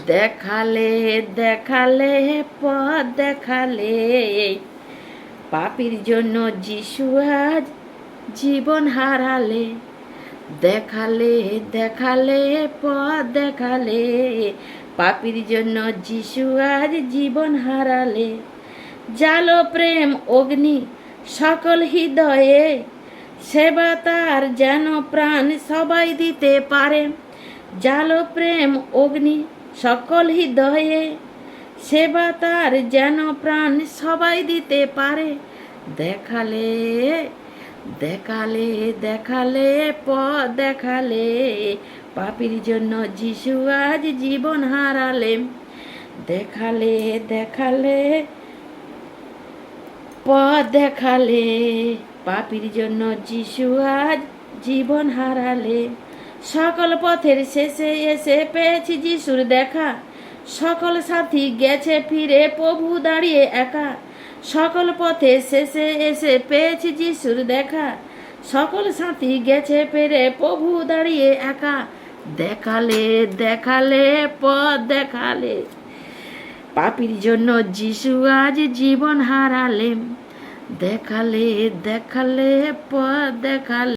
দেখালে দেখালে পথ দেখালে, পাপীর জন্য যিশু আজ জীবন হারালে। দেখালে দেখালে পথ দেখালে, পাপীর জন্য যিশু আজ জীবন হারালে। জালো প্রেম অগ্নি সকল হৃদয়ে, সেবা তার যেন প্রাণ সবাই দিতে পারে। জালো প্রেম অগ্নি সকল হৃদয়ে, সেবা তার যেন প্রাণ সবাই দিতে পারে। দেখালে দেখালে দেখালে পথ দেখালে, পাপীর জন্য যিশু আজ জীবন হারালে। দেখালে দেখালে পথ দেখালে, পাপীর জন্য যিশু আজ জীবন হারালে। সকল পথের শেষে এসে পেয়েছি যিশুর দেখা, সকল সাথী গেছে ফিরে প্রভু দাঁড়িয়ে একা। সকল পথের শেষে এসে পেয়েছি যিশুর দেখা, সকল সাথী গেছে ফিরে প্রভু দাঁড়িয়ে একা। দেখালে দেখালে পথ দেখালে, পাপীর জন্য যিশু আজ জীবন হারালে। দেখালে দেখালে পথ দেখালে।